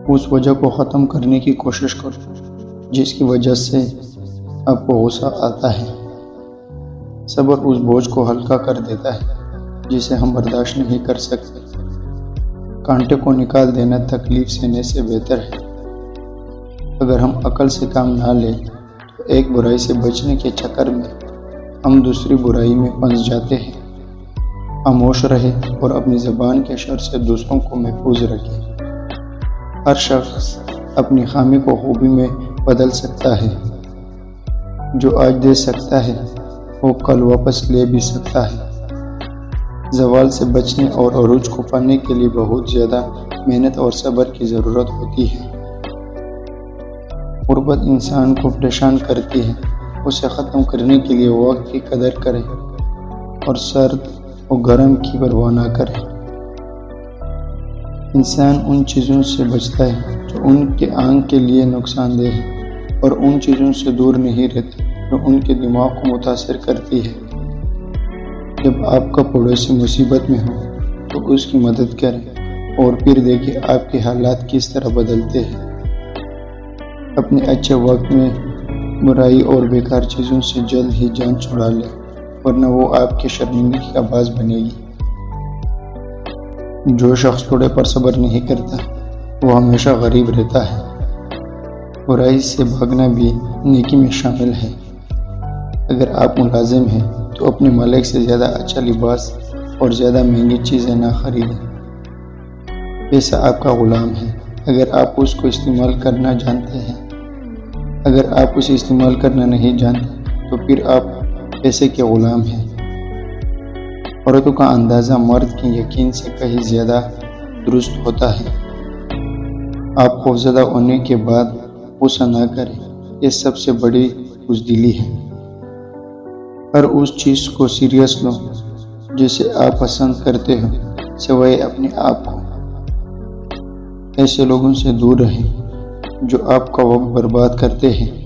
اس وجہ کو ختم کرنے کی کوشش کرو جس کی وجہ سے آپ کو غصہ آتا ہے۔ صبر اس بوجھ کو ہلکا کر دیتا ہے جسے ہم برداشت نہیں کر سکتے۔ کانٹے کو نکال دینا تکلیف سہنے سے بہتر ہے۔ اگر ہم عقل سے کام نہ لیں تو ایک برائی سے بچنے کے چکر میں ہم دوسری برائی میں پھنس جاتے ہیں۔ خاموش رہے اور اپنی زبان کے شر سے دوسروں کو محفوظ رکھے۔ ہر شخص اپنی خامی کو خوبی میں بدل سکتا ہے۔ جو آج دے سکتا ہے وہ کل واپس لے بھی سکتا ہے۔ زوال سے بچنے اور عروج کو پانے کے لیے بہت زیادہ محنت اور صبر کی ضرورت ہوتی ہے۔ غربت انسان کو پریشان کرتی ہے۔ اسے ختم کرنے کے لیے وقت کی قدر کرے اور سرد اور گرم کی پرواہ نہ کرے۔ انسان ان چیزوں سے بچتا ہے جو ان کے آنکھ کے لیے نقصان دہ ہے اور ان چیزوں سے دور نہیں رہتا جو ان کے دماغ کو متاثر کرتی ہے۔ جب آپ کا پڑوسی مصیبت میں ہو تو اس کی مدد کریں اور پھر دیکھیں آپ کے حالات کس طرح بدلتے ہیں۔ اپنے اچھے وقت میں برائی اور بیکار چیزوں سے جلد ہی جان چھڑا لیں ورنہ وہ آپ کے شرمندگی کا باعث بنے گی۔ جو شخص تھوڑے پر صبر نہیں کرتا وہ ہمیشہ غریب رہتا ہے۔ برائی سے بھاگنا بھی نیکی میں شامل ہے۔ اگر آپ ملازم ہیں تو اپنے مالک سے زیادہ اچھا لباس اور زیادہ مہنگی چیزیں نہ خریدیں۔ پیسہ آپ کا غلام ہے اگر آپ اس کو استعمال کرنا جانتے ہیں۔ اگر آپ اسے استعمال کرنا نہیں جانتے تو پھر آپ پیسے کے غلام ہیں۔ عورتوں کا اندازہ مرد کے یقین سے کہیں زیادہ درست ہوتا ہے۔ آپ خوفزدہ ہونے کے بعد غصہ نہ کریں، یہ سب سے بڑی بزدلی ہے۔ ہر اس چیز کو سیریس لو جسے آپ پسند کرتے ہو سوائے اپنے آپ کو۔ ایسے لوگوں سے دور رہیں جو آپ کا وقت برباد کرتے ہیں۔